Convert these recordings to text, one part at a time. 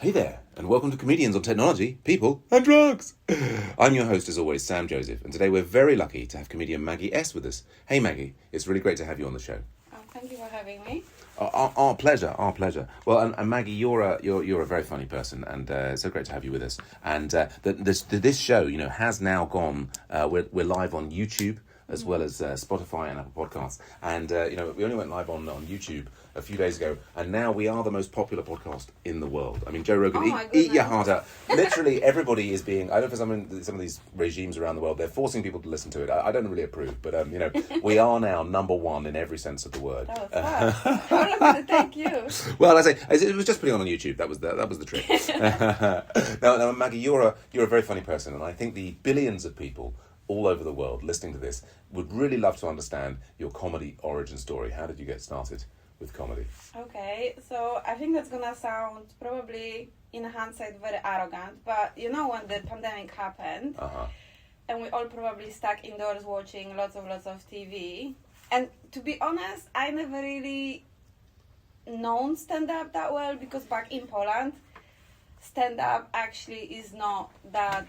Hey there, and welcome to Comedians on Technology, People and Drugs. I'm your host, as always, Sam Joseph, and today we're very lucky to have comedian Maggie S with us. Hey Maggie, it's really great to have you on the show. Oh, thank you for having me. Our pleasure, our pleasure. Well, and Maggie, you're a very funny person, and so great to have you with us. And this show, has now gone. We're live on YouTube as well as Spotify and Apple Podcasts. And, we only went live on YouTube a few days ago, and now we are the most popular podcast in the world. I mean, Joe Rogan, eat your heart out. Literally, everybody is being, I don't know, for some of these regimes around the world, they're forcing people to listen to it. I don't really approve, but, we are now number one in every sense of the word. That was fast. How long did it take you? Well, I say, it was just putting on YouTube. That was the trick. Now, Maggie, you're a very funny person, and I think the billions of people all over the world listening to this would really love to understand your comedy origin story. How did you get started with comedy? Okay, so I think that's gonna sound probably in hindsight very arrogant, but when the pandemic happened, and we all probably stuck indoors watching lots of TV, and to be honest, I never really known stand-up that well, because back in Poland, stand-up actually is not that,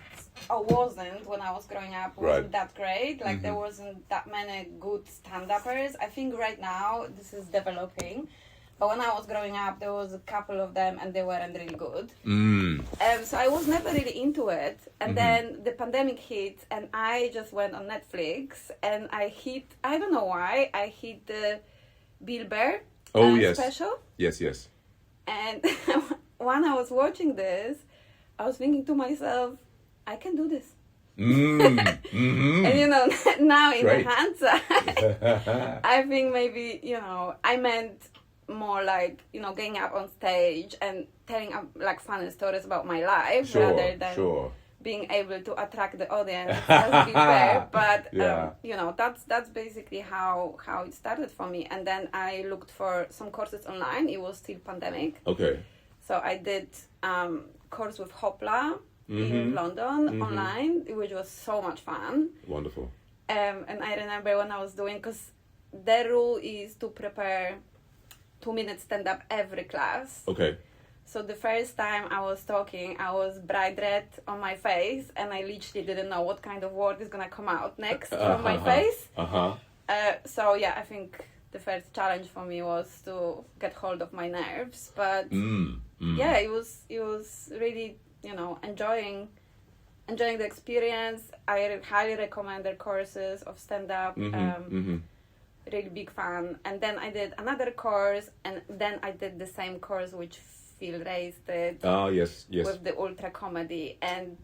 or wasn't when I was growing up, wasn't that great. Like, there wasn't that many good stand-uppers. I think right now this is developing, but when I was growing up, there was a couple of them and they weren't really good. So I was never really into it, and then the pandemic hit and I just went on Netflix and I don't know why, I hit the Bill Burr special. Yes. And when I was watching this, I was thinking to myself, I can do this. And now in the hindsight, I think maybe, I meant more like, getting up on stage and telling like funny stories about my life rather than being able to attract the audience as Big Bear. But, that's basically how it started for me. And then I looked for some courses online. It was still pandemic. Okay. So I did course with Hopla in London online, which was so much fun. Wonderful. And I remember when I was doing, because the rule is to prepare 2-minute stand-up every class. Okay. So the first time I was talking, I was bright red on my face, and I literally didn't know what kind of word is going to come out next from my face. I think the first challenge for me was to get hold of my nerves, but it was really, enjoying the experience. I highly recommend their courses of stand-up. Really big fan. And then I did another course, and then I did the same course which Phil raised it. Yes. With the ultra comedy, and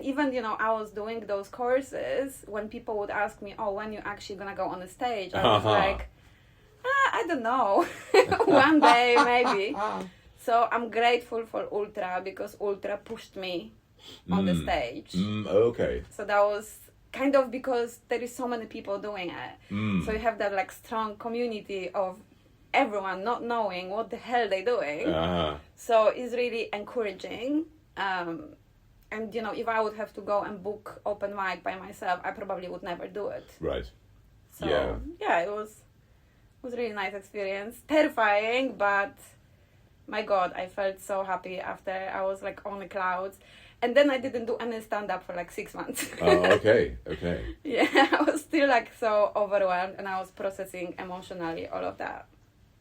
even I was doing those courses when people would ask me, when you actually gonna go on the stage, I was like, I don't know, one day maybe. So I'm grateful for ultra, because ultra pushed me on the stage. Okay. So that was kind of because there is so many people doing it. So you have that like strong community of everyone not knowing what the hell they're doing. So it's really encouraging. And if I would have to go and book open mic by myself, I probably would never do it. Right. So it was a really nice experience. Terrifying, but my God, I felt so happy after. I was like on the clouds. And then I didn't do any stand-up for like 6 months. Okay. Yeah, I was still like so overwhelmed, and I was processing emotionally all of that.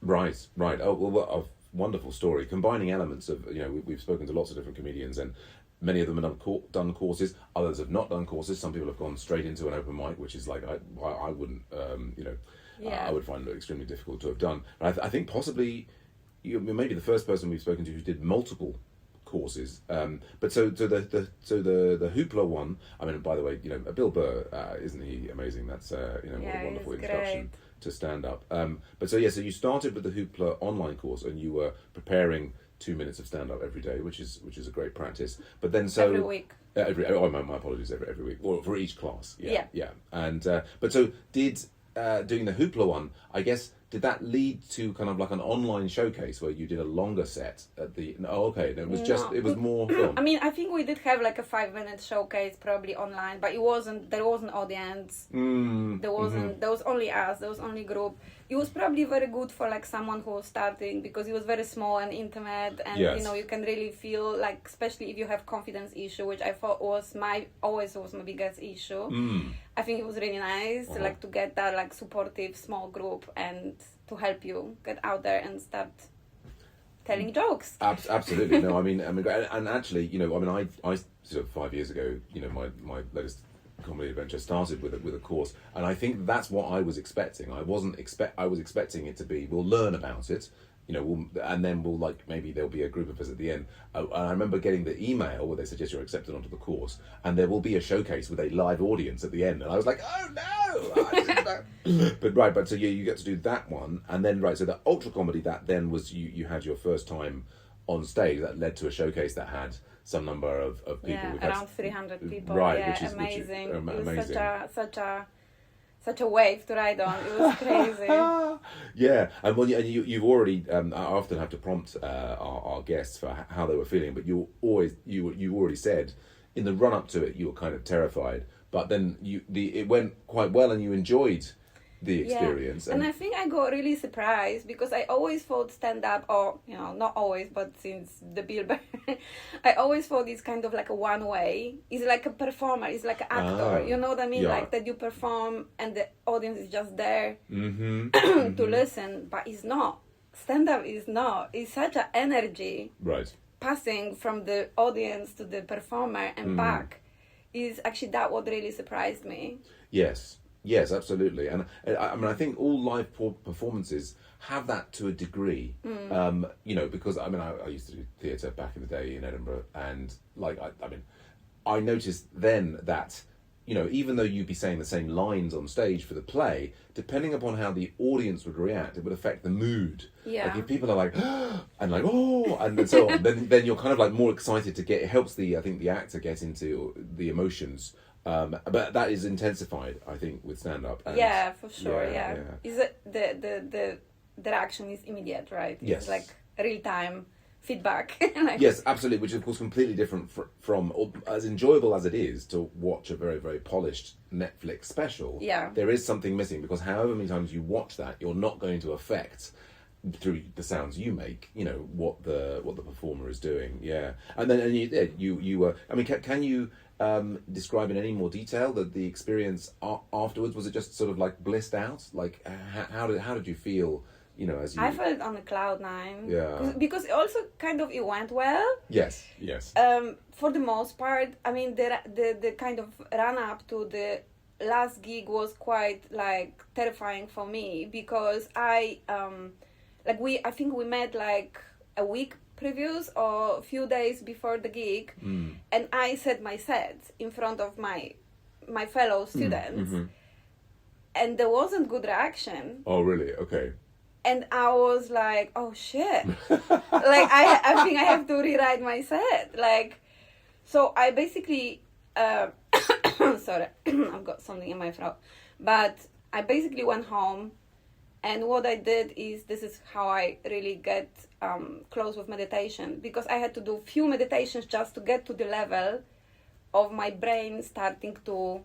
Right. Oh, well, a wonderful story. Combining elements of, we've spoken to lots of different comedians, and many of them have done courses. Others have not done courses. Some people have gone straight into an open mic, which is like, I wouldn't, I would find it extremely difficult to have done. But I think possibly you may be the first person we've spoken to who did multiple courses. But so the Hoopla one, I mean, by the way, Bill Burr, isn't he amazing? That's, what a wonderful introduction to stand up. So you started with the Hoopla online course, and you were preparing 2 minutes of stand up every day, which is a great practice. But then every week. My apologies, every week, or for each class. Yeah. And but so did doing the Hoopla one, I guess, did that lead to kind of like an online showcase where you did a longer set at the? No, okay, no, it was just it was more film. I mean, I think we did have like a 5-minute showcase probably online, but there wasn't audience. There wasn't. There was only us. There was only group. It was probably very good for like someone who was starting because it was very small and intimate, and Yes. you know, you can really feel like, especially if you have confidence issue, which I thought always was my biggest issue. I think it was really nice like to get that like supportive small group and to help you get out there and start telling jokes. Absolutely. No, I mean, and actually, you know, I mean, I sort of 5 years ago, you know, my latest comedy adventure started with a course, and I think that's what I was expecting. I was expecting it to be, we'll learn about it, you know, and then we'll like, maybe there'll be a group of us at the end. And I remember getting the email where they suggest you're accepted onto the course, and there will be a showcase with a live audience at the end, and I was like, oh no! But so you get to do that one, and then so the ultra comedy, that then was you had your first time on stage, that led to a showcase that had some number of people. Yeah, around 300 people. Right, yeah, which is amazing. It was amazing. such a wave to ride on. It was crazy. Yeah, and you've already. I often have to prompt our guests for how they were feeling, but you already said in the run up to it you were kind of terrified, but then it went quite well and you enjoyed the experience. And I think I got really surprised because I always thought stand-up, or, you know, not always, but since the Bill Burr, I always thought it's kind of like a one-way. It's like a performer, it's like an actor, you know what I mean? Yeah. Like that you perform and the audience is just there to listen, but it's not. Stand-up is not. It's such an energy passing from the audience to the performer and back. Is actually that what really surprised me. Yes, absolutely, and I mean I think all live performances have that to a degree. You know, because I mean I used to do theatre back in the day in Edinburgh, and like I mean I noticed then that, you know, even though you'd be saying the same lines on stage for the play, depending upon how the audience would react, it would affect the mood. Yeah. Like if people are like and like oh and so on, then you're kind of like more excited to get. It helps I think the actor get into the emotions. But that is intensified, I think, with stand-up. Yeah, for sure. Yeah. Is it the reaction is immediate, right? Yes. It's like real-time feedback. Yes, absolutely. Which is, of course, completely different from as enjoyable as it is to watch a very, very polished Netflix special. Yeah. There is something missing because however many times you watch that, you're not going to affect through the sounds you make, you know, what the performer is doing. Yeah, and you were. I mean, can you describe in any more detail the experience afterwards? Was it just sort of like blissed out? Like how did you feel? You know, as you. I felt on the cloud nine. Yeah. Because also kind of it went well. Yes. For the most part, I mean the kind of run up to the last gig was quite like terrifying for me because I think we met like a week previous or a few days before the gig, and I said my set in front of my fellow students, and there wasn't good reaction. Oh really? Okay. And I was like, oh shit, like I think I have to rewrite my set, like, so I basically sorry, I've got something in my throat, but I basically went home. And what I did is, this is how I really get close with meditation, because I had to do few meditations just to get to the level of my brain starting to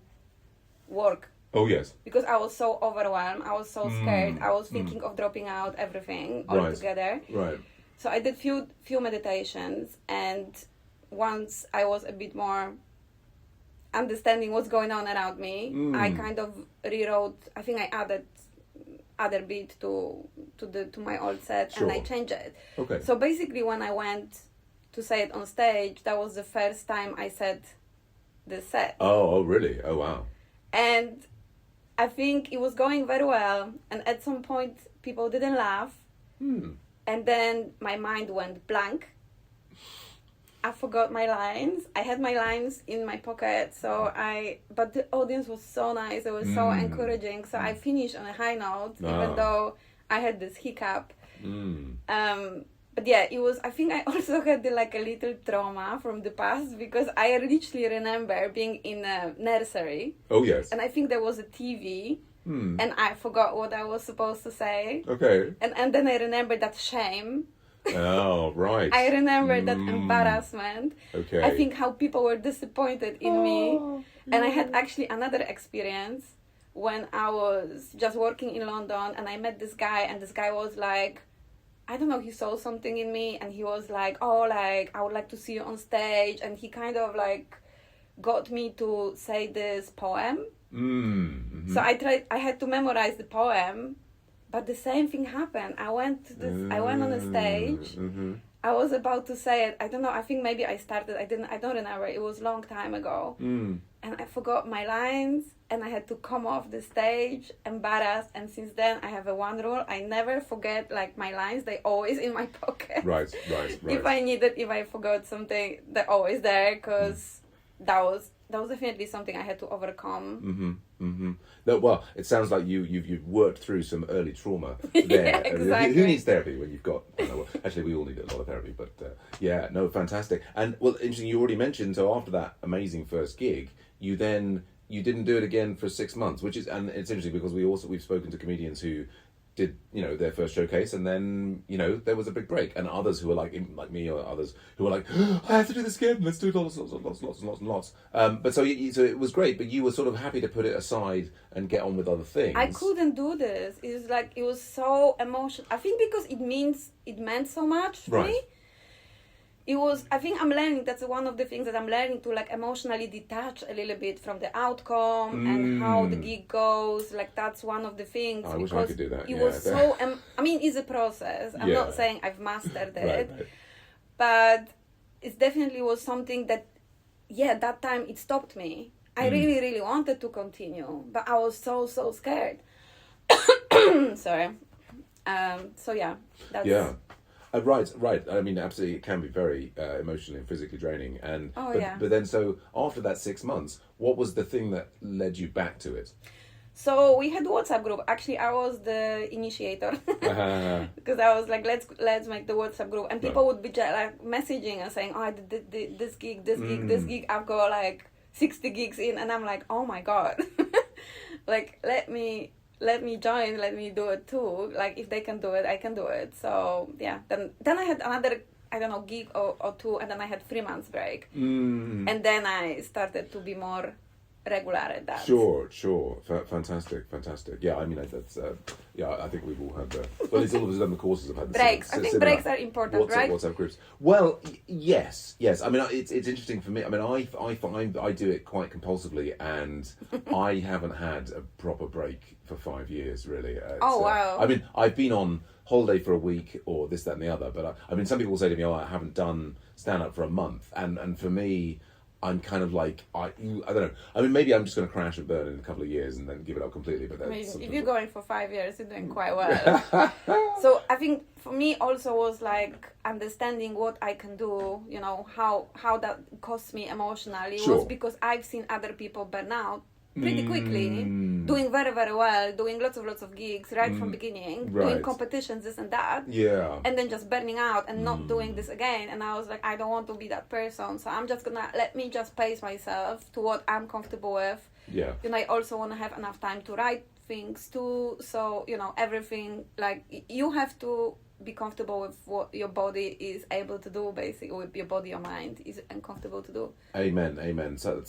work. Oh, yes. Because I was so overwhelmed, I was so scared, I was thinking of dropping out everything altogether. Right. So I did few meditations, and once I was a bit more understanding what's going on around me, I kind of rewrote, I think I added other beat to my old set, and I changed it. Okay. So basically when I went to say it on stage, that was the first time I said the set. Oh really? Oh wow. And I think it was going very well, and at some point people didn't laugh, and then my mind went blank. I forgot my lines. I had my lines in my pocket, but the audience was so nice. It was so encouraging. So I finished on a high note, even though I had this hiccup. But yeah, it was. I think I also had a little trauma from the past, because I literally remember being in a nursery. Oh yes. And I think there was a TV, and I forgot what I was supposed to say. Okay. And then I remembered that shame. Oh, right. I remember that embarrassment. Okay. I think how people were disappointed in me. And I had actually another experience when I was just working in London, and I met this guy, and this guy was like, I don't know, he saw something in me, and he was like, oh, like, I would like to see you on stage. And he kind of like got me to say this poem. So I had to memorize the poem. But the same thing happened. I went on a stage. I was about to say it. I don't know. I think maybe I started. I don't remember. It was a long time ago. And I forgot my lines, and I had to come off the stage embarrassed. And since then, I have one rule: I never forget like my lines. They always in my pocket. Right. If I forgot something, they're always there, because that was definitely something I had to overcome. No, well, it sounds like you've worked through some early trauma there. Yeah, exactly. Who needs therapy when you've got? Actually, we all need a lot of therapy, but fantastic. And well, interesting. You already mentioned, so after that amazing first gig, you didn't do it again for 6 months, and it's interesting because we've spoken to comedians who did their first showcase, and then there was a big break, and others who were like me, or others who were like, I have to do this again, let's do it lots and lots. But so it was great, but you were sort of happy to put it aside and get on with other things. I couldn't do this. It was so emotional. I think because it meant so much to me. I think I'm learning, that's one of the things that I'm learning, to like emotionally detach a little bit from the outcome and how the gig goes. Like that's one of the things. I wish I could do that. It was so, it's a process. I'm not saying I've mastered it, but it definitely was something that, that time it stopped me. I really, really wanted to continue, but I was so scared. Sorry. That's... Right. I mean, absolutely, it can be very emotionally and physically draining. But then, so after that 6 months, what was the thing that led you back to it? So we had a WhatsApp group. Actually, I was the initiator because I was like, let's make the WhatsApp group, and people would be like messaging and saying, oh, I did this gig, this gig. I've got like 60 gigs in, and I'm like, oh my god, like let me join, let me do it too. Like if they can do it, I can do it. So yeah, then I had another, I don't know, gig or two, and then I had 3 months break. And then I started to be more regular at that. Sure. Fantastic. Yeah, I mean, that's, I think we've all had well, it's all of us done the courses have had breaks. I think breaks are important, right? WhatsApp groups. Well, yes. I mean, it's interesting for me. I mean, I find I do it quite compulsively, and I haven't had a proper break for 5 years, really. Wow. I mean, I've been on holiday for a week or this, that, and the other, but I mean, some people say to me, I haven't done stand-up for a month, and for me, I'm kind of like, I don't know. I mean, maybe I'm just going to crash and burn in a couple of years and then give it up completely. But that's if you're going for 5 years, you're doing quite well. So I think for me also was like understanding what I can do, how that costs me emotionally, was because I've seen other people burn out pretty quickly, doing very, very well, doing lots of gigs right from beginning, doing competitions, this and that, and then just burning out and not doing this again. And I was like, I don't want to be that person, so I'm just gonna let me just pace myself to what I'm comfortable with. And I also want to have enough time to write things too, so everything, like you have to be comfortable with what your body is able to do, basically, with your body or mind is uncomfortable to do. Amen. So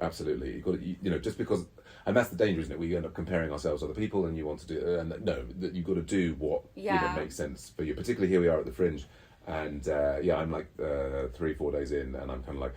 absolutely. You've got to, just because, and that's the danger, isn't it? We end up comparing ourselves to other people, and you want to do, and no, that you've got to do what makes sense for you. Particularly here we are at the Fringe, and I'm like 3-4 days in, and I'm kind of like,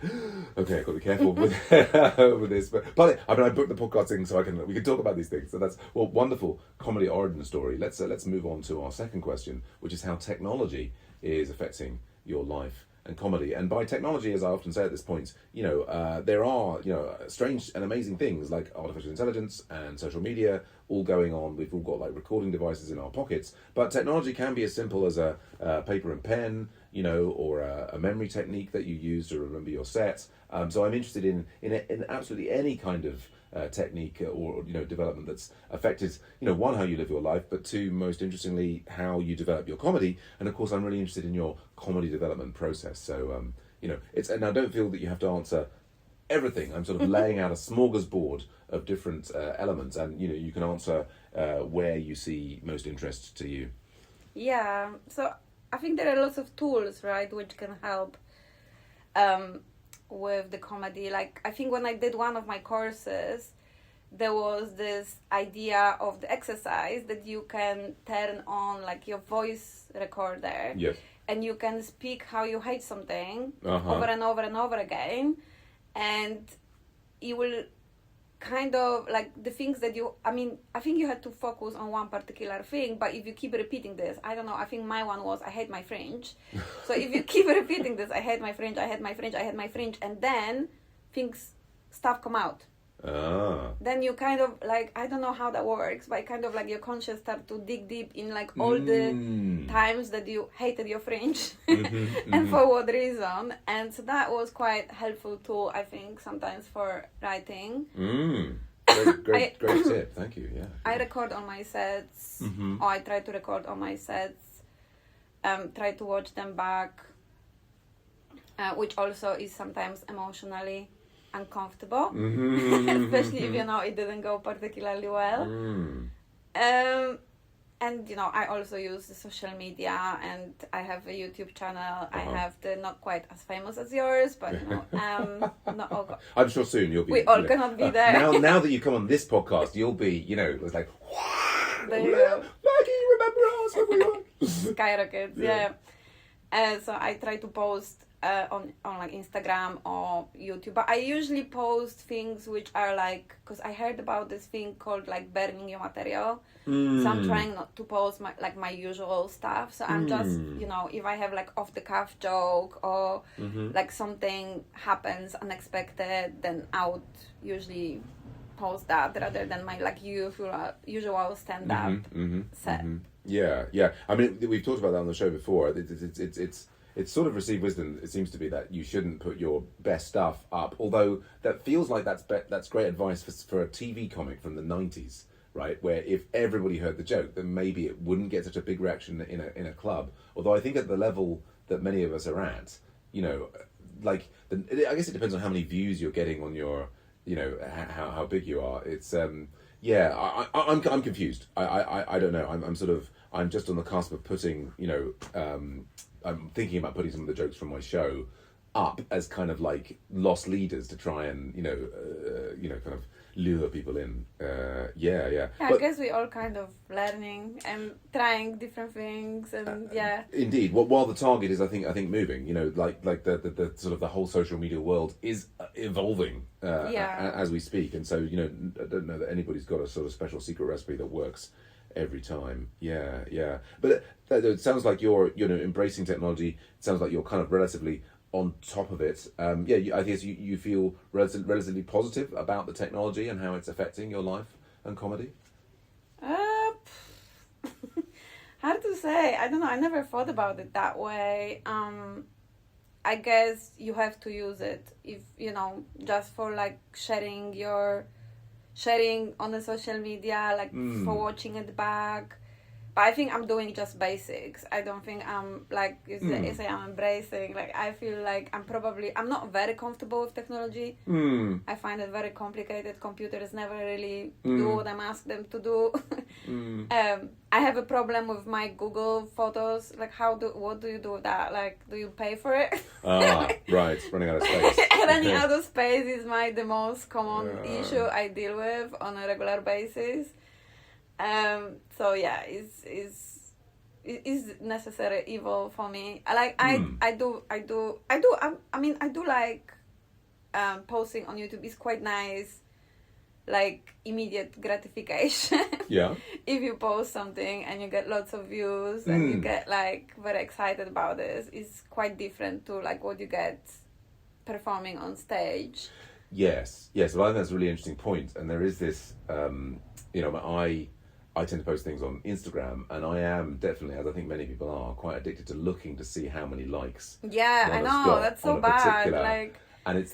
okay, I've got to be careful with with this. But I mean, I booked the podcasting so we can talk about these things. So that's wonderful comedy origin story. Let's move on to our second question, which is how technology is affecting your life and comedy. And by technology, as I often say at this point, there are strange and amazing things like artificial intelligence and social media all going on. We've all got like recording devices in our pockets, but technology can be as simple as a paper and pen, or a memory technique that you use to remember your set. So I'm interested in absolutely any kind of technique or development that's affected one, how you live your life, but two, most interestingly, how you develop your comedy. And of course I'm really interested in your comedy development process. So and I don't feel that you have to answer everything. I'm sort of laying out a smorgasbord of different elements, and you can answer where you see most interest to you. Yeah, so I think there are lots of tools, right, which can help with the comedy. Like, I think when I did one of my courses, there was this idea of the exercise that you can turn on like your voice recorder. Yes. And you can speak how you hate something Uh-huh. over and over and over again, and you will kind of like the things that I think you had to focus on one particular thing, but if you keep repeating this, I don't know, I think my one was I hate my fringe. So if you keep repeating this, I hate my fringe, I hate my fringe, I hate my fringe, and then stuff come out. Then you kind of like, I don't know how that works, but kind of like your conscious start to dig deep in like all the times that you hated your fringe and for what reason. And so that was quite helpful tool, I think, sometimes for writing. Great tip, thank you. Yeah. I record on my sets, or I try to record on my sets, try to watch them back, which also is sometimes emotionally uncomfortable, especially if it didn't go particularly well. And I also use the social media, and I have a YouTube channel. I have the not quite as famous as yours, but not all I'm sure soon you'll be. We all cannot be there. Now that you come on this podcast, you'll be. It's like, there you go. Maggie, remember us when we were. Skyrockets, yeah. So I try to post on like Instagram or YouTube, but I usually post things which are like, because I heard about this thing called like burning your material. So I'm trying not to post my usual stuff. So I'm just if I have like off the cuff joke or like something happens unexpected, then I would usually post that rather than my like usual stand up set. Yeah. I mean, we've talked about that on the show before. It's sort of received wisdom. It seems to be that you shouldn't put your best stuff up. Although that feels like that's great advice for a TV comic from the 90s, right? Where if everybody heard the joke, then maybe it wouldn't get such a big reaction in a club. Although I think at the level that many of us are at, I guess it depends on how many views you're getting on your, how big you are. It's I'm confused. I don't know. I'm just on the cusp of putting, I'm thinking about putting some of the jokes from my show up as kind of like lost leaders to try and, kind of lure people in. Yeah. I guess we all kind of learning and trying different things, and Indeed. Well, while the target is, I think moving. Like the sort of the whole social media world is evolving as we speak, and so I don't know that anybody's got a sort of special secret recipe that works every time. Yeah. But it sounds like you're embracing technology. It sounds like you're kind of relatively on top of it. I guess you feel relatively positive about the technology and how it's affecting your life and comedy. Hard to say. I don't know. I never thought about it that way. I guess you have to use it if just for like sharing on the social media, like for watching it back. But I think I'm doing just basics. I don't think I'm like you say I'm embracing. Like I feel like I'm not very comfortable with technology. I find it very complicated. Computers never really do what I'm asked them to do. I have a problem with my Google Photos. Like what do you do with that? Like, do you pay for it? Right, running out of space. Running out of space is the most common issue I deal with on a regular basis. So yeah, it's necessary evil for me. I do like posting on YouTube. It's quite nice, like immediate gratification. Yeah. If you post something and you get lots of views and you get like very excited about this, it's quite different to like what you get performing on stage. Yes. Well, I think that's a really interesting point. And there is this, I tend to post things on Instagram, and I am definitely, as I think many people are, quite addicted to looking to see how many likes. Yeah, I know, that's so bad. And it's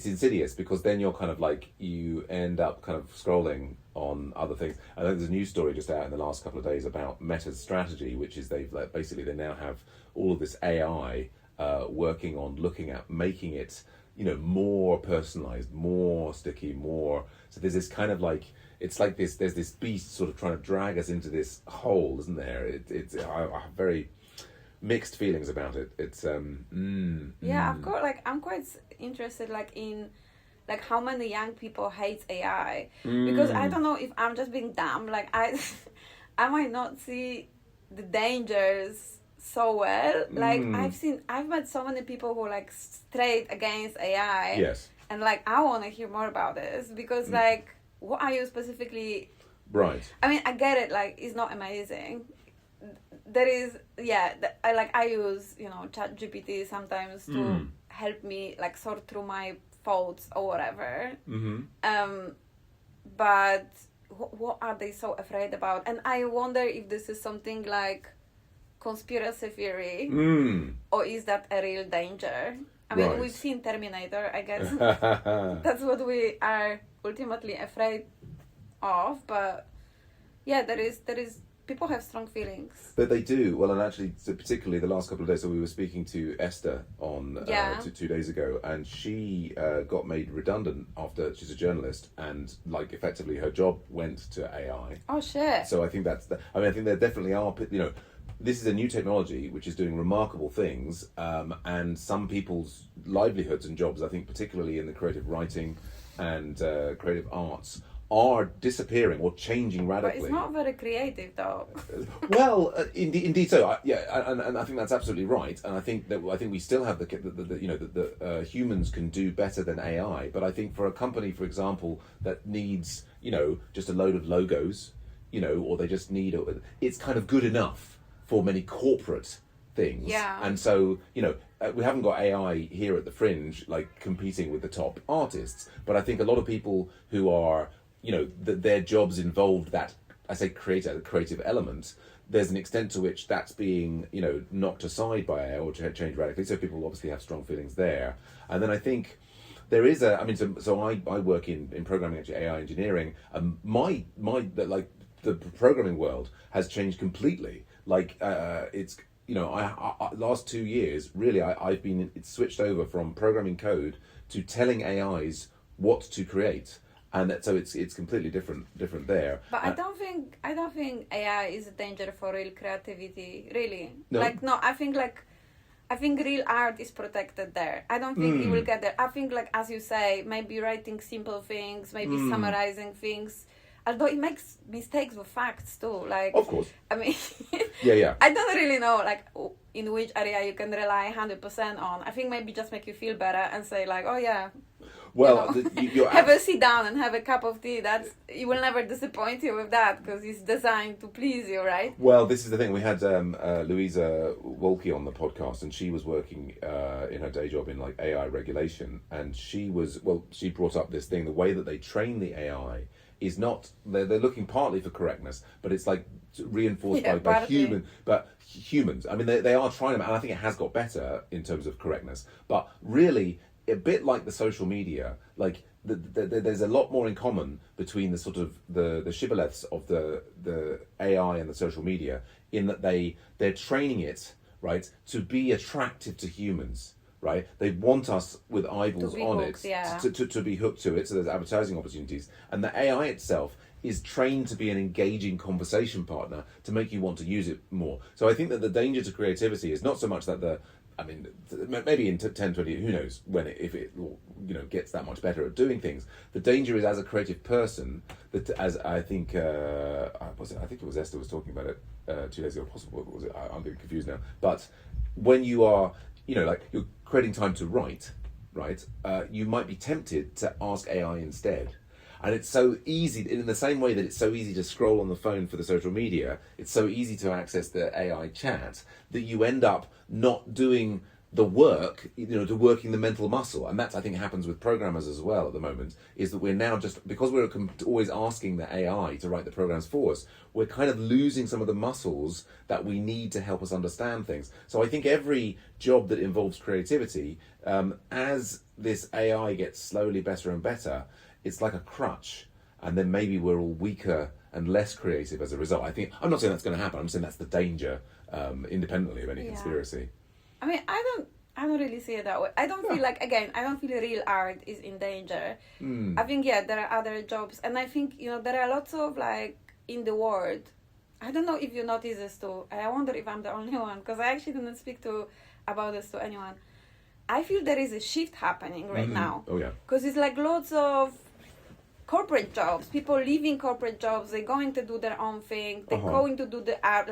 insidious, because then you're kind of like, you end up kind of scrolling on other things. I think there's a news story just out in the last couple of days about Meta's strategy, which is they now have all of this AI working on looking at making it, more personalized, more sticky, more. So there's this kind of like, it's like there's this beast sort of trying to drag us into this hole, isn't there? I have very mixed feelings about it. It's I've got I'm quite interested in how many young people hate AI, because I don't know if I'm just being dumb. I might not see the dangers so well. I've met so many people who are straight against AI. Yes. And I want to hear more about this, because what are you specifically? Right. I mean, I get it. It's not amazing. There is, I use ChatGPT sometimes to help me sort through my thoughts or whatever. But what are they so afraid about? And I wonder if this is something like conspiracy theory, or is that a real danger? I mean, we've seen Terminator, I guess. That's what we are ultimately afraid of. But yeah, there is people have strong feelings. But they do. Well, and actually, so particularly the last couple of days, so we were speaking to Esther on 2 days ago, and she got made redundant after she's a journalist, and effectively her job went to AI. Oh shit! So I think I think there definitely are. This is a new technology which is doing remarkable things, and some people's livelihoods and jobs, I think, particularly in the creative writing and creative arts, are disappearing or changing radically. But it's not very creative, though. Well, indeed so. And I think that's absolutely right. And I think we still have the humans can do better than AI. But I think for a company, for example, that needs just a load of logos, or they just need it's kind of good enough for many corporate things. Yeah. And so we haven't got AI here at the Fringe competing with the top artists. But I think a lot of people who are their jobs involved that, I say, creative element, there's an extent to which that's being, knocked aside by AI or changed radically. So people obviously have strong feelings there. And then I think there is so I work in programming, actually, AI engineering. The programming world has changed completely. It's, last 2 years, really, it's switched over from programming code to telling AIs what to create. And so it's completely different there. But I don't think AI is a danger for real creativity. Really, no. I think real art is protected there. I don't think it will get there. I think as you say, maybe writing simple things, maybe summarizing things. Although it makes mistakes with facts too. Of course. I mean, yeah. I don't really know in which area you can rely 100% on. I think maybe just make you feel better and say oh yeah. Well, have a sit down and have a cup of tea. It will never disappoint you with that, because it's designed to please you, right? Well, this is the thing. We had Louisa Wolke on the podcast, and she was working in her day job in AI regulation, and she brought up this thing. The way that they train the AI is not, they're looking partly for correctness, but it's reinforced by humans. I mean, they are trying to, and I think it has got better in terms of correctness, but really, a bit like the social media, there's a lot more in common between the sort of the shibboleths of the AI and the social media, in that they're training it, right, to be attractive to humans, right? They want us with eyeballs on hooked, it, to be hooked to it, so there's advertising opportunities. And the AI itself is trained to be an engaging conversation partner to make you want to use it more. So I think that the danger to creativity is not so much that maybe in 10, 20, who knows if it gets that much better at doing things. The danger is, as a creative person, that, as I think, I think it was Esther was talking about it 2 days ago, possibly, was it? I'm getting confused now. But when you are, you're creating time to write, right, you might be tempted to ask AI instead. And it's so easy, in the same way that it's so easy to scroll on the phone for the social media, it's so easy to access the AI chat, that you end up not doing the work, to working the mental muscle. And that, I think, happens with programmers as well at the moment, is that we're now just, because we're always asking the AI to write the programs for us, we're kind of losing some of the muscles that we need to help us understand things. So I think every job that involves creativity, as this AI gets slowly better and better, it's like a crutch, and then maybe we're all weaker and less creative as a result. I'm not saying that's going to happen. I'm saying that's the danger, independently of any conspiracy. I mean, I I don't really see it that way. I don't feel like, again, I don't feel real art is in danger. I think, there are other jobs. And I think, there are lots of, like, in the world, I don't know if you notice this too. I wonder if I'm the only one, because I actually didn't speak about this to anyone. I feel there is a shift happening right now. Oh, yeah. Because it's like lots of corporate jobs, people leaving corporate jobs, they're going to do their own thing, they're going to do the art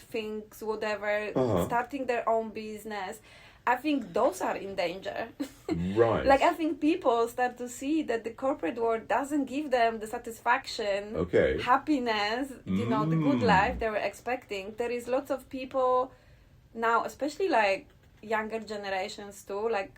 things, whatever, starting their own business. I think those are in danger. Right. Like, I think people start to see that the corporate world doesn't give them the satisfaction, happiness, the good life they were expecting. There is lots of people now, especially like younger generations too, like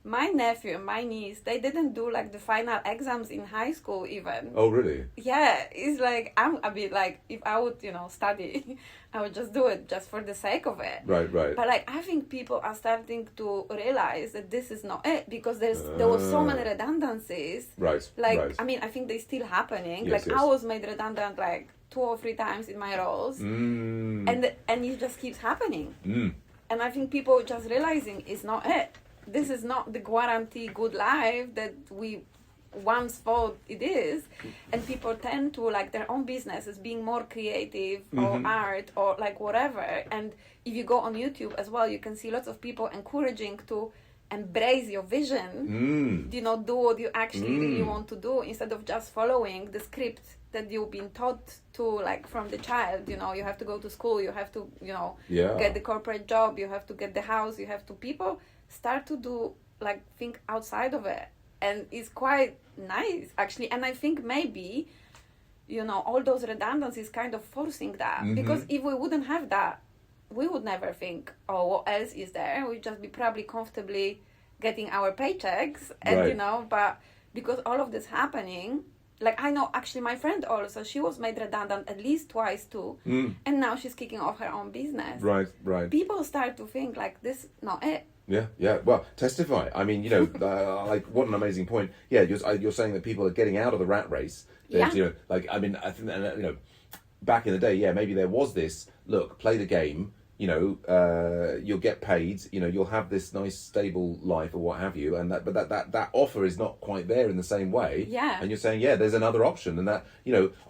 my nephew and my niece, they didn't do like the final exams in high school even. Oh, really? Yeah, it's like, I'm a bit like, if I would, study, I would just do it just for the sake of it. Right. But like, I think people are starting to realize that this is not it, because there was so many redundancies. Right. Like, I mean, I think they're still happening. Yes, I was made redundant like 2 or 3 times in my roles. And it just keeps happening. And I think people just realizing it's not it. This is not the guaranteed good life that we once thought it is. And people tend to like their own businesses, being more creative or art or like whatever. And if you go on YouTube as well, you can see lots of people encouraging to embrace your vision, do what you actually really want to do, instead of just following the script that you've been taught to, like from the child. You have to go to school, you have to get the corporate job, you have to get the house, you have to. People start to do like think outside of it, and it's quite nice actually. And I think maybe all those redundancies kind of forcing that, because if we wouldn't have that, we would never think, oh, what else is there? We'd just be probably comfortably getting our paychecks, and but because all of this happening, like I know actually my friend also, she was made redundant at least twice too, and now she's kicking off her own business. Right. People start to think like, this not it. Yeah. Well, testify. I mean, like what an amazing point. Yeah, you're saying that people are getting out of the rat race. That, like, I mean, I think back in the day, maybe there was this. Look, play the game. You'll get paid. You'll have this nice stable life or what have you. And that offer is not quite there in the same way. Yeah. And you're saying, there's another option, and that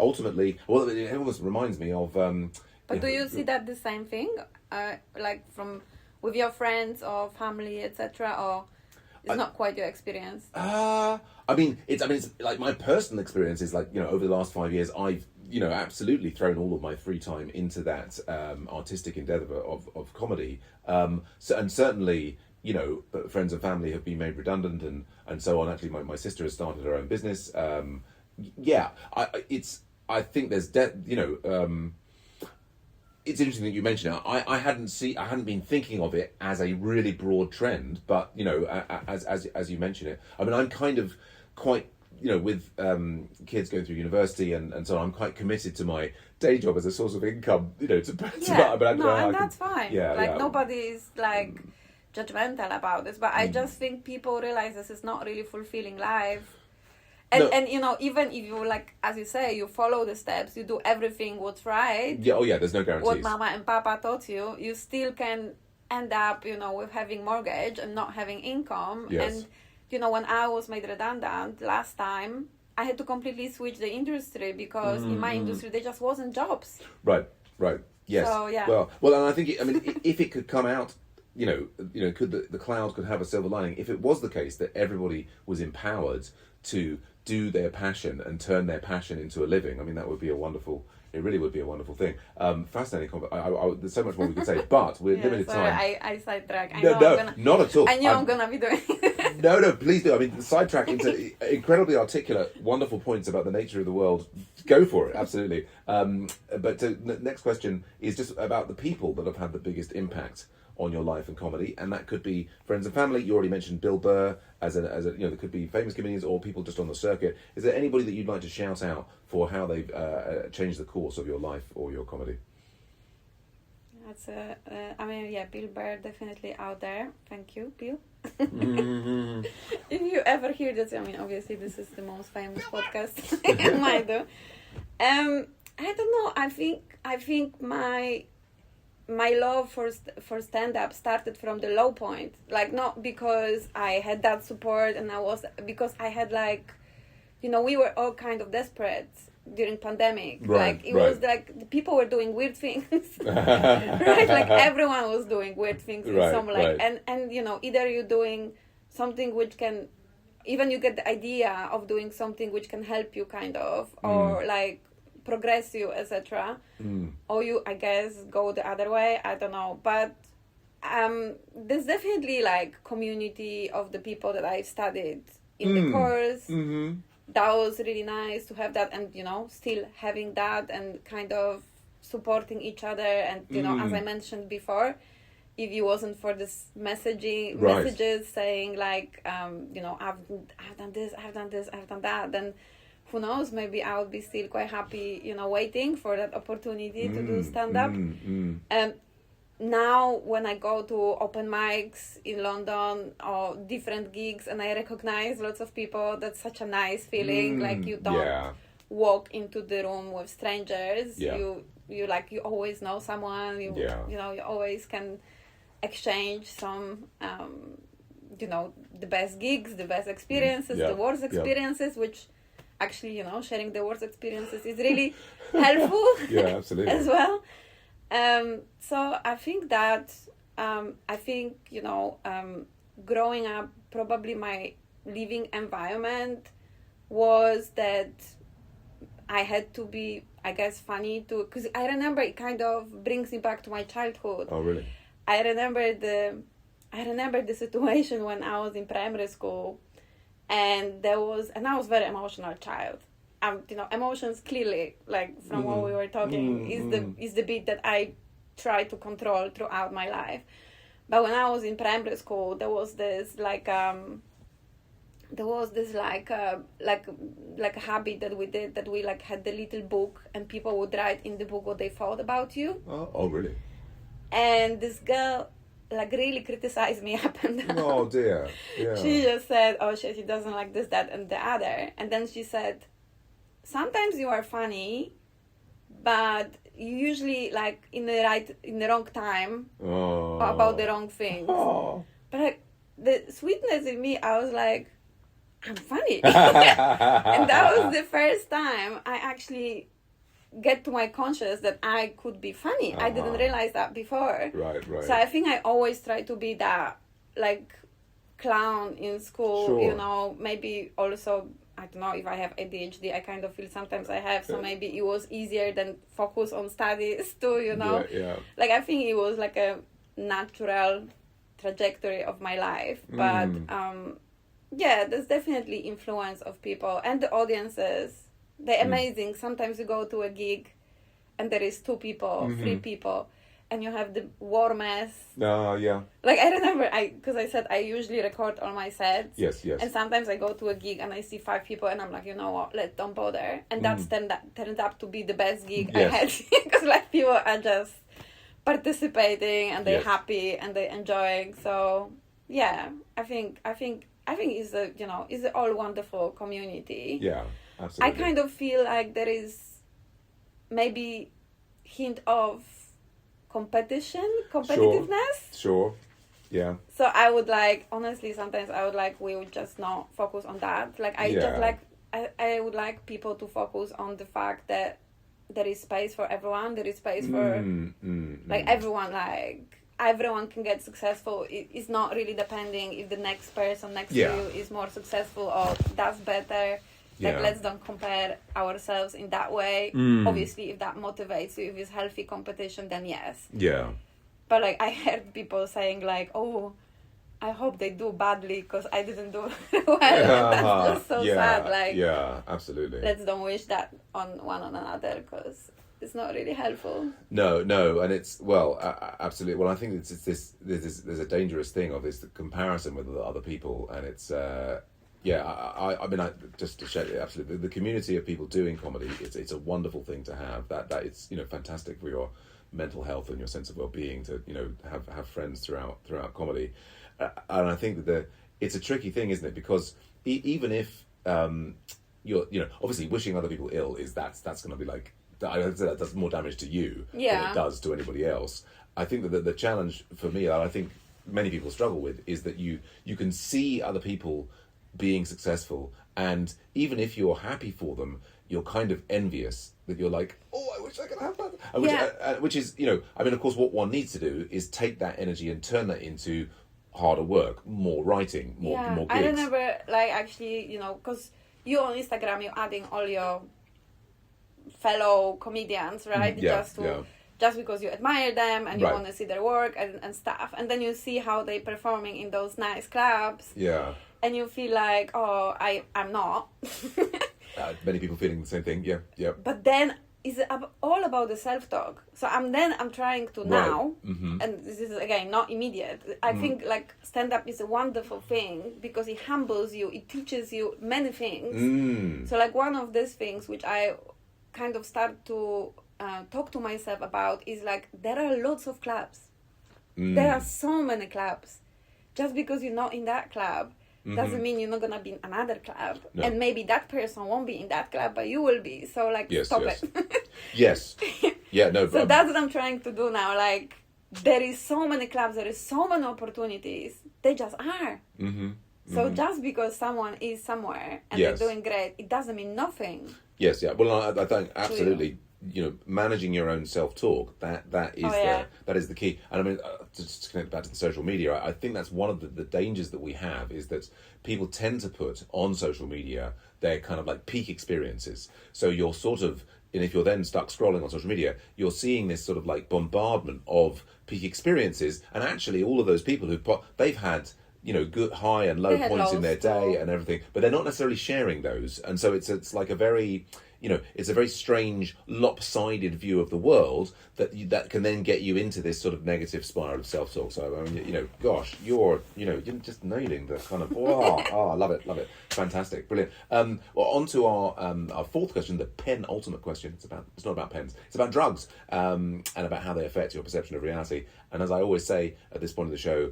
ultimately, well, it almost reminds me of. But do you see that the same thing, like with your friends or family, etc., or it's not quite your experience? I mean, it's like my personal experience is like, over the last 5 years, I've, absolutely thrown all of my free time into that artistic endeavour of comedy. And certainly, friends and family have been made redundant and so on. Actually, my sister has started her own business. I think there's it's interesting that you mentioned it. I hadn't been thinking of it as a really broad trend, but as you mention it, I mean, I'm kind of quite with kids going through university and so on, I'm quite committed to my day job as a source of income. That's fine. Nobody's like judgmental about this, but I just think people realize this is not really fulfilling life. And even if you, like, as you say, you follow the steps, you do everything what's right. Yeah, there's no guarantees. What mama and papa taught you, you still can end up, with having mortgage and not having income. Yes. And, when I was made redundant last time, I had to completely switch the industry because in my industry, there just wasn't jobs. Right. Yes. So, yeah. Well, and I think, if it could come out, could the cloud could have a silver lining, if it was the case that everybody was empowered to do their passion and turn their passion into a living. I mean, that would be it really would be a wonderful thing. Fascinating. There's so much more we could say, but we're limited time. I sidetrack. Not at all. I knew I'm going to be doing it. No, please do. I mean, sidetrack into incredibly articulate, wonderful points about the nature of the world. Go for it, absolutely. But the next question is just about the people that have had the biggest impact on your life and comedy, and that could be friends and family. You already mentioned Bill Burr as a there could be famous comedians or people just on the circuit. Is there anybody that you'd like to shout out for how they've changed the course of your life or your comedy? That's Bill Burr definitely out there. Thank you, Bill. If you ever hear this, obviously this is the most famous podcast I might do. I don't know. I think my love for stand-up started from the low point. Like, not because I had that support and because I had like, we were all kind of desperate during pandemic. Right, like, it was like the people were doing weird things. Right? Like, everyone was doing weird things in some like, and either you're doing something which can, even you get the idea of doing something which can help you kind of, or like progress you, etc. Or you, I guess, go the other way. I don't know, but there's definitely like community of the people that I studied in the course. That was really nice to have that, and still having that, and kind of supporting each other, and as I mentioned before, if it wasn't for this messages saying like I've done this, I've done this, I've done that, then who knows, maybe I would be still quite happy, waiting for that opportunity to do stand-up. And now when I go to open mics in London or different gigs and I recognize lots of people, that's such a nice feeling. Like, you don't walk into the room with strangers. You always know someone. You always can exchange some the best gigs, the best experiences, the worst experiences, which actually, sharing the worst experiences is really helpful. Yeah, absolutely. As well. So I think that, growing up, probably my living environment was that I had to be, I guess, funny too, because I remember it kind of brings me back to my childhood. Oh, really? I remember the situation when I was in primary school, and I was a very emotional child. Emotions clearly, like from what we were talking, is the bit that I try to control throughout my life. But when I was in primary school, there was this like a habit that we did, that we like had the little book, and people would write in the book what they thought about you. Oh, really? And this girl like really criticized me up and down. Oh dear. Yeah. She just said, "Oh shit, she doesn't like this, that, and the other." And then she said, "Sometimes you are funny, but you usually like in the wrong time about the wrong things." Oh. But like the sweetness in me, I was like, I'm funny. And that was the first time I actually get to my conscious that I could be funny. I didn't realize that before. Right. So I think I always try to be that like clown in school. Sure. Maybe also, I don't know if I have ADHD. I kind of feel sometimes I have, so maybe it was easier than focus on studies too, Yeah. Like, I think it was like a natural trajectory of my life. But there's definitely influence of people and the audiences. They're amazing. Sometimes you go to a gig and there is 2 people, 3 people, and you have the warmest. Yeah. Like, I remember, because I said I usually record all my sets. Yes. And sometimes I go to a gig and I see 5 people and I'm like, you know what, don't bother. And that's turned up to be the best gig I had. Because like people are just participating and they're happy and they're enjoying. So yeah, I think it's it's an all wonderful community. Yeah, absolutely. I kind of feel like there is maybe hint of competitiveness. Sure. Yeah. So I would like, honestly, sometimes I would like we would just not focus on that. Like I would like people to focus on the fact that there is space for everyone. There is space for everyone can get successful. It's not really depending if the next person next to you is more successful or does better. Like, let's don't compare ourselves in that way. Obviously, if that motivates you, if it's healthy competition, then yes. Yeah. But like, I heard people saying like, "Oh, I hope they do badly because I didn't do well." That's just so sad. Like, yeah, absolutely. Let's don't wish that on one another because it's not really helpful. No, and it's absolutely. Well, I think there's a dangerous thing of this comparison with other people, and it's. I mean, just to share, absolutely, the community of people doing comedy, it's a wonderful thing to have. That it's fantastic for your mental health and your sense of well-being to have friends throughout comedy, and I think that it's a tricky thing, isn't it? Because even if you're obviously wishing other people ill that's going to be like that does more damage to you than it does to anybody else. I think that the challenge for me, that I think many people struggle with, is that you can see other people being successful, and even if you're happy for them, you're kind of envious, that you're like, oh, I wish I could have that. Which is, I mean, of course, what one needs to do is take that energy and turn that into harder work, more writing, more gigs. I don't ever, like, actually, because you on Instagram, you're adding all your fellow comedians, right? Just because you admire them and you want to see their work and stuff. And then you see how they're performing in those nice clubs. Yeah. And you feel like, oh, I'm not. Many people feeling the same thing, yeah. But then it's all about the self-talk. So I'm trying to now, and this is, again, not immediate. I think, like, stand-up is a wonderful thing because it humbles you, it teaches you many things. So, like, one of these things which I kind of start to talk to myself about is, like, there are lots of clubs. There are so many clubs. Just because you're not in that club doesn't mean you're not going to be in another club. No. And maybe that person won't be in that club, but you will be. So, like, stop it. Yes. Yeah, no. So that's what I'm trying to do now. Like, there is so many clubs, there is so many opportunities. They just are. So just because someone is somewhere and they're doing great, it doesn't mean nothing. Yes, yeah. Well, I think absolutely, managing your own self-talk, that is the key. And I mean, just to connect back to the social media, I think that's one of the dangers that we have, is that people tend to put on social media their kind of like peak experiences. So you're sort of, and if you're then stuck scrolling on social media, you're seeing this sort of like bombardment of peak experiences, and actually all of those people they've had good high and low points in their day and everything, but they're not necessarily sharing those, and so it's like a very it's a very strange, lopsided view of the world that can then get you into this sort of negative spiral of self-talk. So, I mean, gosh, you're just nailing the kind of, I love it. Fantastic. Brilliant. Well, on to our fourth question, the penultimate question. It's not about pens. It's about drugs, and about how they affect your perception of reality. And as I always say at this point of the show,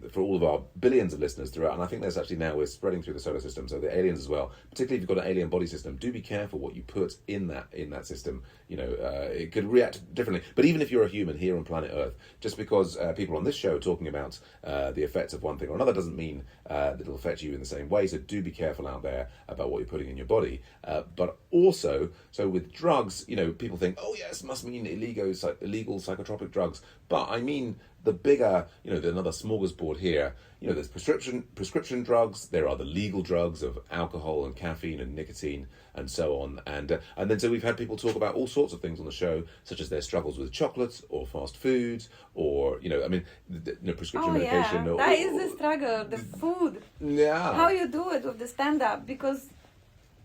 for all of our billions of listeners throughout, and I think there's actually now, we're spreading through the solar system, so the aliens as well, particularly if you've got an alien body system, do be careful what you put in that system. It could react differently. But even if you're a human here on planet Earth, just because people on this show are talking about the effects of one thing or another doesn't mean that it'll affect you in the same way. So do be careful out there about what you're putting in your body. But also, so with drugs, people think, oh yes, must mean illegal psychotropic drugs. But I mean the bigger, there's another smorgasbord here. There's prescription drugs. There are the legal drugs of alcohol and caffeine and nicotine and so on. And then so we've had people talk about all sorts of things on the show, such as their struggles with chocolate or fast foods, or prescription medication. That is the struggle, the food. Yeah. How you do it with the stand-up, because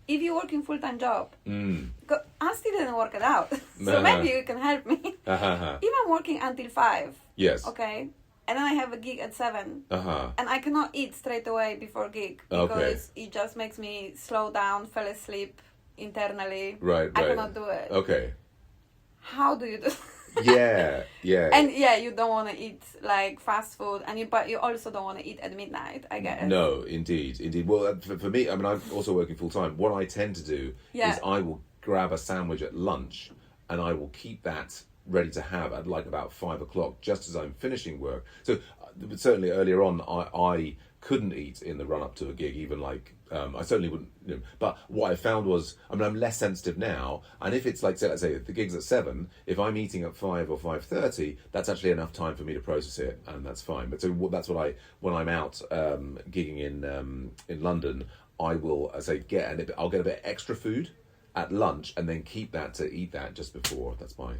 if you're working full-time job, I still didn't work it out, so maybe you can help me. If I'm working until 5, yes, okay, and then I have a gig at 7, and I cannot eat straight away before gig because it just makes me slow down, fall asleep internally. Right. I cannot do it. Okay. How do you do? Yeah. And you don't want to eat like fast food, but you also don't want to eat at midnight, I guess. No, indeed. Well, for me, I mean, I'm also working full time. What I tend to do is I will grab a sandwich at lunch, and I will keep that ready to have at like about 5 o'clock, just as I'm finishing work. So certainly earlier on, I couldn't eat in the run up to a gig, even like I certainly wouldn't. But what I found was, I mean, I'm less sensitive now, and if it's like, let's say the gig's at 7, if I'm eating at 5 or 5:30, that's actually enough time for me to process it, and that's fine. But so that's what when I'm out gigging in London, I will I'll get a bit extra food at lunch, and then keep that to eat that just before. That's my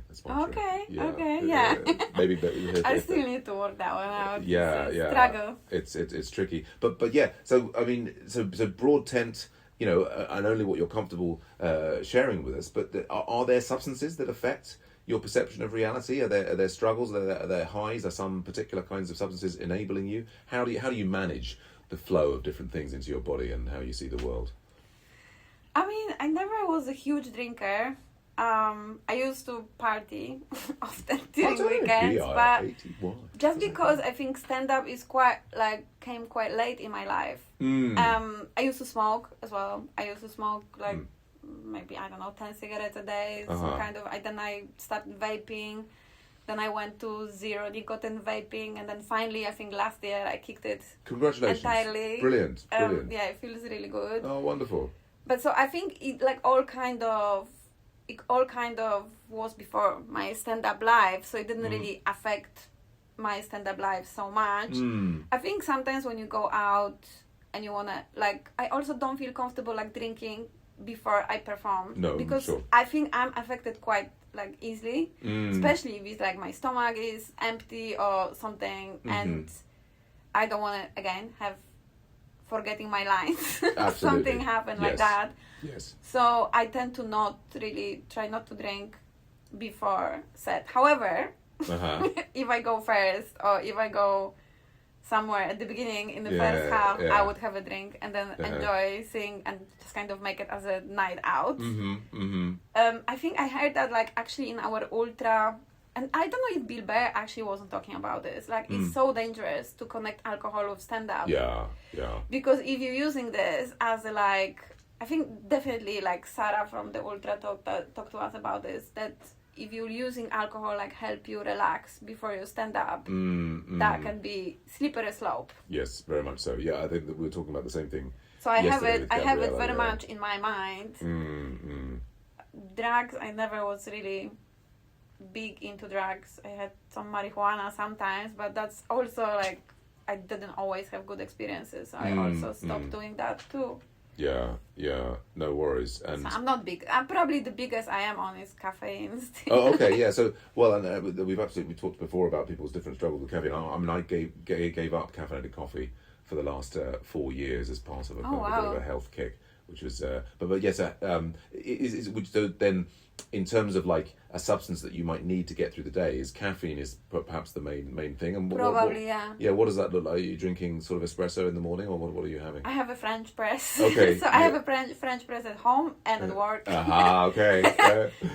okay. trick. Yeah. Maybe I still need to work that one out. Yeah. Struggle. It's tricky, but yeah. So I mean, so broad tent, and only what you're comfortable sharing with us. But are there substances that affect your perception of reality? Are there struggles? Are there highs? Are some particular kinds of substances enabling you? How do you manage the flow of different things into your body and how you see the world? I mean, I never was a huge drinker. I used to party often during weekends, but just because I think stand-up is came quite late in my life. I used to smoke as well. I used to smoke maybe, I don't know, 10 cigarettes a day. Some kind of, then I started vaping. Then I went to zero nicotine vaping, and then finally, I think last year I kicked it. Congratulations! Entirely. Brilliant. Yeah, it feels really good. Oh, wonderful. But so I think it all kind of was before my stand-up life, so it didn't really affect my stand-up life so much. I think sometimes when you go out and you wanna, like, I also don't feel comfortable like drinking before I perform. No, because sure. I think I'm affected quite like easily, especially if it's like my stomach is empty or something, and I don't want to again have forgetting my lines. Something happened like that. Yes. So I tend to try not to drink before set. However, if I go first or if I go somewhere at the beginning in the first half, I would have a drink and then enjoy, sing, and just kind of make it as a night out. I think I heard that like actually in our ultra, and I don't know if Bill Burr actually wasn't talking about this, like it's so dangerous to connect alcohol with stand-up. Yeah. Because if you're using this as a like, I think definitely like Sarah from the ultra talked to us about this, that if you're using alcohol like help you relax before you stand up, that can be slippery slope. Yes, very much so. Yeah, I think that we were talking about the same thing. So I have it very much in my mind. Drugs, I never was really big into drugs. I had some marijuana sometimes, but that's also like I didn't always have good experiences. So I also stopped doing that too. Yeah, no worries. And so I'm not big. I'm probably the biggest I am on is caffeine still. Oh, okay, yeah. So, well, and we talked before about people's different struggles with caffeine. I mean, I gave up caffeinated coffee for the last 4 years as part of a bit of a health kick, which was. But yes, so then, in terms of like a substance that you might need to get through the day, is caffeine is perhaps the main thing. And probably, yeah. Yeah, what does that look like? Are you drinking sort of espresso in the morning, or what are you having? I have a French press. Okay. So I have a French press at home and at work. Okay.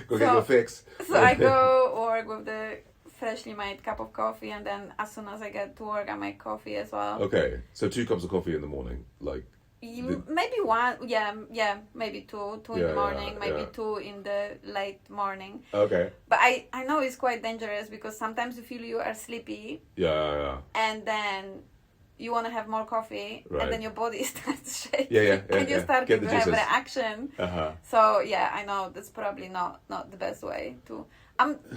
Go get your fix. So I go work with the freshly made cup of coffee, and then as soon as I get to work, I make coffee as well. Okay. So 2 cups of coffee in the morning, like. Maybe one, maybe two in the morning, maybe 2 in the late morning. Okay. But I know it's quite dangerous because sometimes you feel you are sleepy. Yeah. And then you want to have more coffee, and then your body starts shaking. Yeah. And you start to have reaction. So yeah, I know that's probably not the best way to.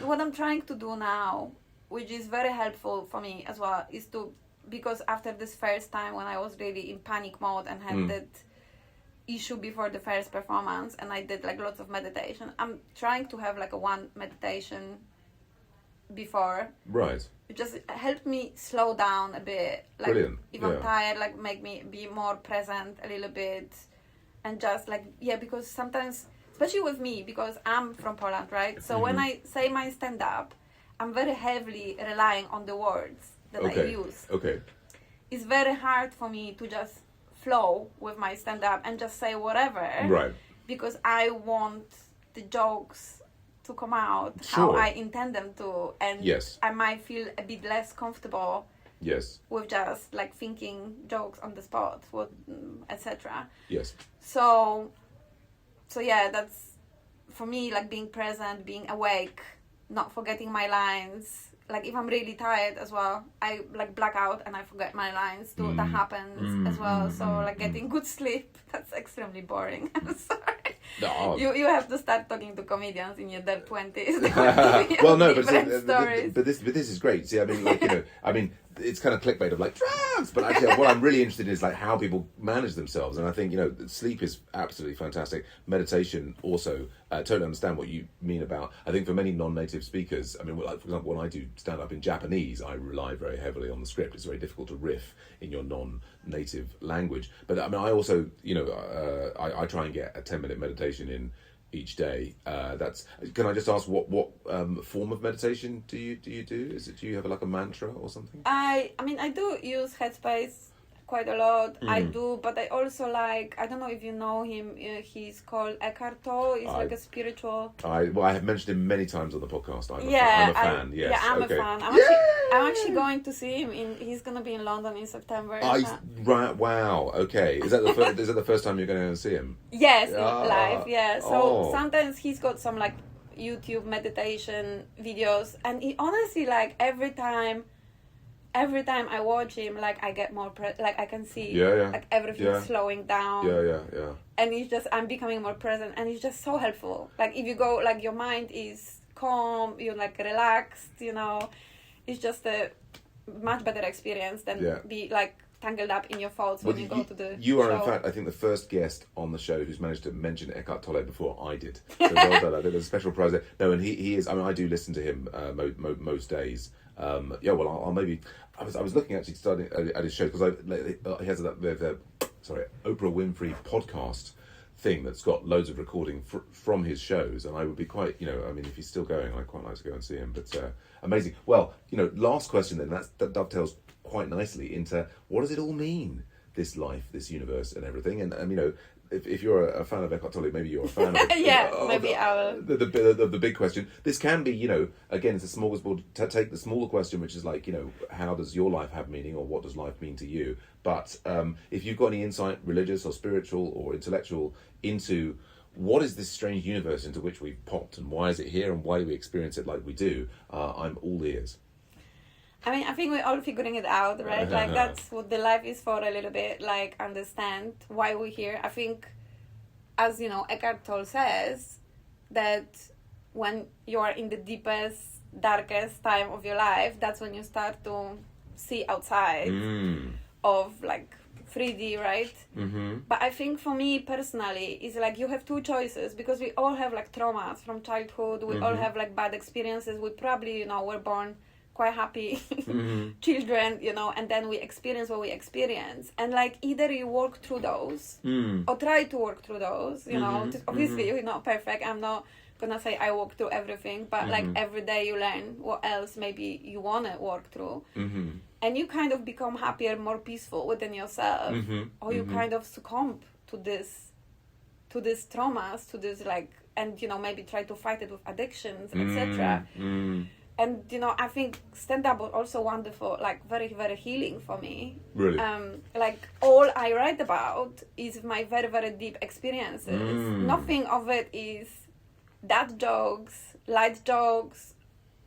What I'm trying to do now, which is very helpful for me as well, is to. Because after this first time when I was really in panic mode and had that issue before the first performance, and I did like lots of meditation, I'm trying to have like a one meditation before. Right. It just helped me slow down a bit. Like, brilliant. If I'm tired, like make me be more present a little bit. And just like, because sometimes, especially with me, because I'm from Poland, right? So when I say my stand-up, I'm very heavily relying on the words that I use. Okay. It's very hard for me to just flow with my stand-up and just say whatever. Right. Because I want the jokes to come out how I intend them to, and I might feel a bit less comfortable. Yes. With just like thinking jokes on the spot, etc. Yes. So yeah, that's for me like being present, being awake, not forgetting my lines. Like if I'm really tired as well, I like black out and I forget my lines too. That happens as well. So like getting good sleep, that's extremely boring. I'm sorry. No. You have to start talking to comedians in your 20s. Well, no, but this is great. See, I mean, like it's kind of clickbait of like drugs, but actually what I'm really interested in is like how people manage themselves, and I think sleep is absolutely fantastic. Meditation also, totally understand what you mean about. I think for many non-native speakers, I mean, like for example, when I do stand up in Japanese, I rely very heavily on the script. It's very difficult to riff in your non-native language. But I mean, I also I try and get a 10-minute meditation in each day. Can I just ask what form of meditation do you do? Do you have like a mantra or something? I mean I do use Headspace quite a lot. I do, but I also like, I don't know if you know him, he's called Eckhart Tolle. He's like a spiritual... I have mentioned him many times on the podcast. I'm a fan, yes. Yeah, I'm a fan. I'm actually going to see him. He's going to be in London in September. Right, wow, okay. Is that the first time you're going to see him? Yes, live, yeah. So sometimes he's got some like YouTube meditation videos, and he honestly, like, every time I watch him, like, I get more like I can see like everything slowing down. Yeah. And it's just, I'm becoming more present, and it's just so helpful. Like, if you go, like, your mind is calm, you're like relaxed, you know, it's just a much better experience than be like tangled up in your thoughts when you go to the You are, show. in fact, I think the first guest on the show who's managed to mention Eckhart Tolle before I did. So well done. I think there's a special prize there. No, and he is, I mean, I do listen to him most days. Well, I'll maybe... I was looking actually starting at his show, because he has the Oprah Winfrey podcast thing that's got loads of recording from his shows, and I would be quite, you know, I mean, if he's still going, I'd quite like to go and see him. But amazing. Well, you know, last question then, that dovetails quite nicely into what does it all mean, this life, this universe, and everything. And you know, if you're a fan of Eckhart Tolle, maybe you're a fan of the big question. This can be, you know, again, it's a smorgasbord. Take the smaller question, which is like, you know, how does your life have meaning, or what does life mean to you? But if you've got any insight, religious or spiritual or intellectual, into what is this strange universe into which we've popped, and why is it here, and why do we experience it like we do, I'm all ears. I mean, I think we're all figuring it out, right? Like, that's what the life is for, a little bit, like, understand why we're here. I think, as, you know, Eckhart Tolle says, that when you are in the deepest, darkest time of your life, that's when you start to see outside of, like, 3D, right? Mm-hmm. But I think for me personally, it's like you have two choices, because we all have, like, traumas from childhood. We all have, like, bad experiences. We probably, you know, were born quite happy children, you know, and then we experience what we experience, and like either you work through those or try to work through those, you know. Obviously you're not perfect. I'm not gonna say I walk through everything, but like every day you learn what else maybe you want to work through, and you kind of become happier, more peaceful within yourself, or you kind of succumb to these traumas, to this, like, and, you know, maybe try to fight it with addictions, etc. And, you know, I think stand-up was also wonderful, like, very, very healing for me. Really? Like, all I write about is my very, very deep experiences. Nothing of it is dad jokes, light jokes.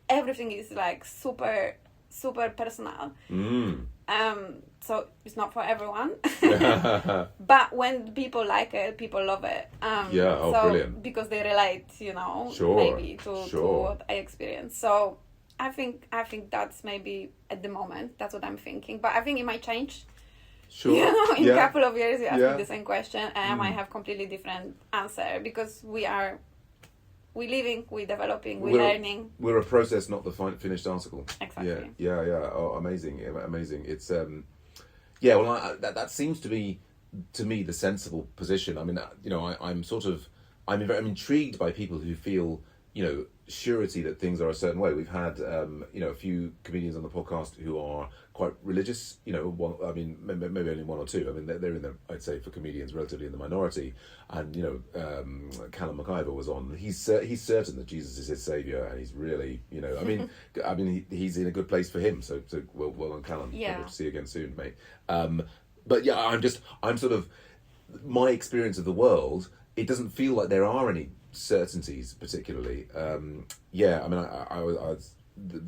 Everything is, like, super, super personal. So it's not for everyone. But when people like it, people love it. Brilliant. Because they relate, you know, maybe to what I experience. So I think that's maybe at the moment, that's what I'm thinking. But I think it might change. Sure. You know, in a couple of years, you ask me the same question, and I might have completely different answer, because we're living, we're developing, we're learning. We're a process, not the finished article. Exactly. Yeah. Oh, amazing. It's that seems to be, to me, the sensible position. I mean, you know, I'm intrigued by people who feel, you know, surety that things are a certain way. We've had, you know, a few comedians on the podcast who are quite religious, you know, maybe only one or two. I mean, they're in the, I'd say, for comedians, relatively in the minority. And, you know, Callum McIver was on. He's certain that Jesus is his saviour, and he's really, you know, I mean, he's in a good place for him. So well on Callum. Yeah. Hope to see you again soon, mate. But yeah, I'm sort of, my experience of the world, it doesn't feel like there are any certainties particularly. I mean, I was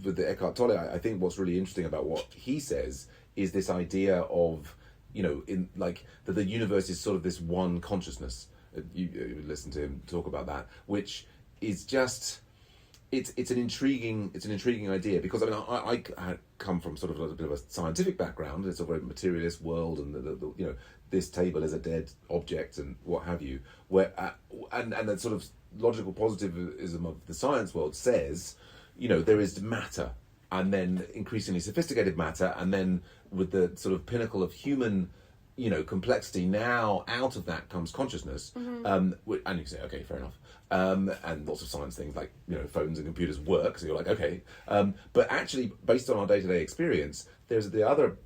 with the Eckhart Tolle, I think what's really interesting about what he says is this idea of, you know, in like that the universe is sort of this one consciousness. You listen to him talk about that, which is just, it's an intriguing idea, because I mean I come from sort of a bit of a scientific background. It's a very materialist world, and the you know, this table is a dead object and what have you, where and that sort of logical positivism of the science world says, you know, there is matter, and then increasingly sophisticated matter, and then with the sort of pinnacle of human, complexity. Now out of that comes consciousness. And you can say, okay, fair enough. And lots of science things like, phones and computers work. So you're like, okay. But actually, based on our day-to-day experience, there's the other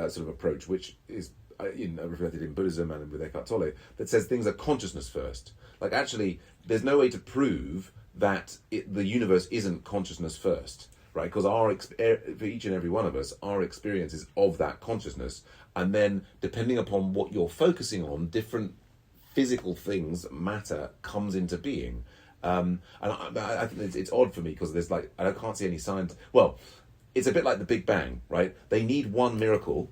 sort of approach, which is reflected in Buddhism and with Eckhart Tolle, that says things are consciousness first. Like, actually, there's no way to prove that the universe isn't consciousness first, right? Because for each and every one of us, our experience is of that consciousness. And then, depending upon what you're focusing on, different physical things, matter, comes into being. And I think it's odd for me, because there's I can't see any signs. Well, it's a bit like the Big Bang, right? They need one miracle,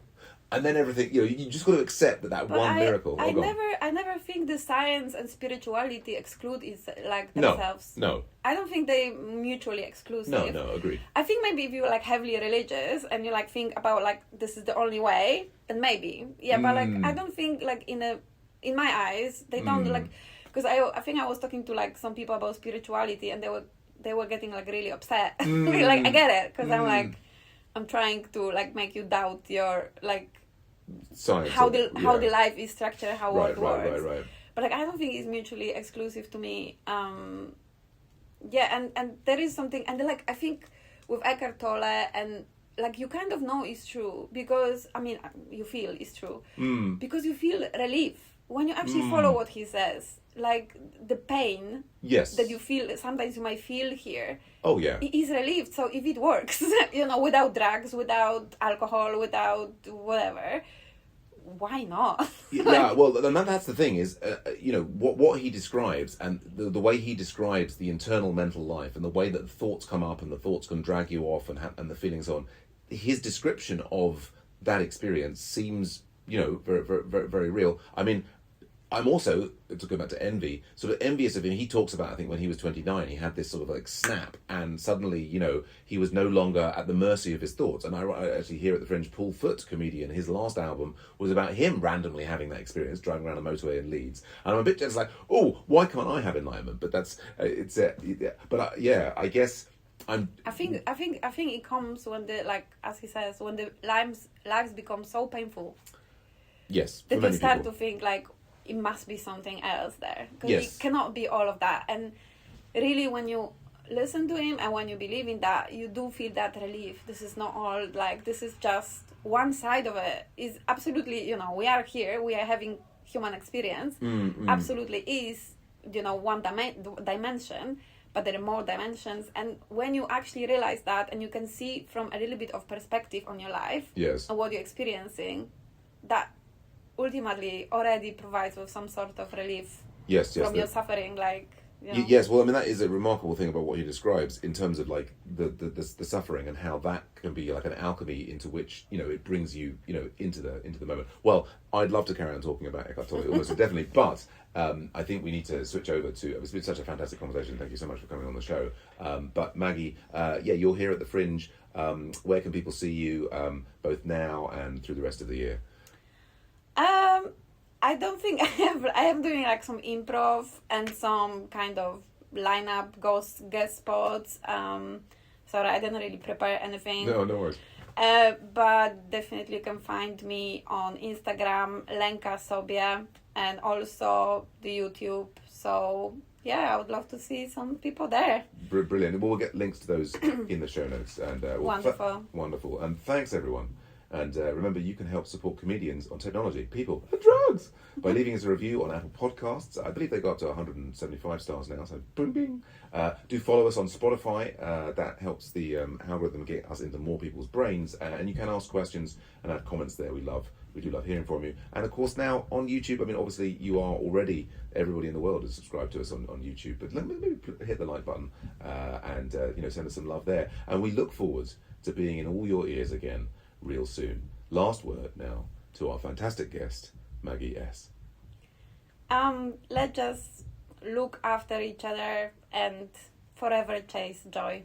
and then everything, you just got to accept that one miracle. I never think the science and spirituality exclude themselves. No. I don't think they mutually exclusive. No, agreed. I think maybe if you're heavily religious and you think about this is the only way, then maybe. Yeah, but I don't think in my eyes they don't because I think I was talking to some people about spirituality, and they were getting really upset. I get it, because I'm trying to make you doubt your science, how the life is structured, how world works. Right. But I don't think it's mutually exclusive to me. And there is something, and I think with Eckhart Tolle, and you kind of know it's true, because you feel it's true, because you feel relief when you actually follow what he says. The pain that you feel, sometimes you might feel here, is relieved. So if it works, without drugs, without alcohol, without whatever, why not? Well, and that's the thing is, what he describes, and the way he describes the internal mental life, and the way that the thoughts come up and the thoughts can drag you off, and the feelings on, his description of that experience seems, very, very, very real. I'm also, to go back to envy, sort of envious of him. He talks about, I think when he was 29, he had this sort of snap, and suddenly, he was no longer at the mercy of his thoughts. And I actually hear at the Fringe, Paul Foot, comedian, his last album was about him randomly having that experience, driving around a motorway in Leeds. And I'm a bit just why can't I have enlightenment? But that's, I guess I think it comes when as he says, when the lives become so painful. Yes, that you start to think it must be something else there, because it cannot be all of that. And really, when you listen to him and when you believe in that, you do feel that relief. This is not all this is just one side of it. Is absolutely, we are here, we are having human experience. Absolutely is, one dimension, but there are more dimensions. And when you actually realize that, and you can see from a little bit of perspective on your life, and what you're experiencing, that ultimately already provides with some sort of relief from your suffering. Yes, well, that is a remarkable thing about what he describes in terms of the suffering, and how that can be an alchemy into which it brings you into the moment. Well, I'd love to carry on talking about Eckhart Tolle, almost definitely, but I think we need to switch over to. It's been such a fantastic conversation. Thank you so much for coming on the show. But Maggie, you're here at the Fringe. Where can people see you both now and through the rest of the year? I don't think I am doing some improv and some kind of lineup guest spots. Sorry, I didn't really prepare anything. No worries. But definitely you can find me on Instagram, Lenka Sobie, and also the YouTube. So I would love to see some people there. Brilliant. We'll get links to those in the show notes. And wonderful. Wonderful. And thanks everyone. And remember, you can help support comedians on technology, people, and drugs by leaving us a review on Apple Podcasts. I believe they got up to 175 stars now, so boom, bing. Do follow us on Spotify. That helps the algorithm get us into more people's brains. And you can ask questions and add comments there. We do love hearing from you. And of course, now on YouTube, obviously you are already, everybody in the world is subscribed to us on YouTube. But maybe hit the like button and send us some love there. And we look forward to being in all your ears again real soon. Last word now to our fantastic guest, Maggie S. Let's just look after each other and forever chase joy.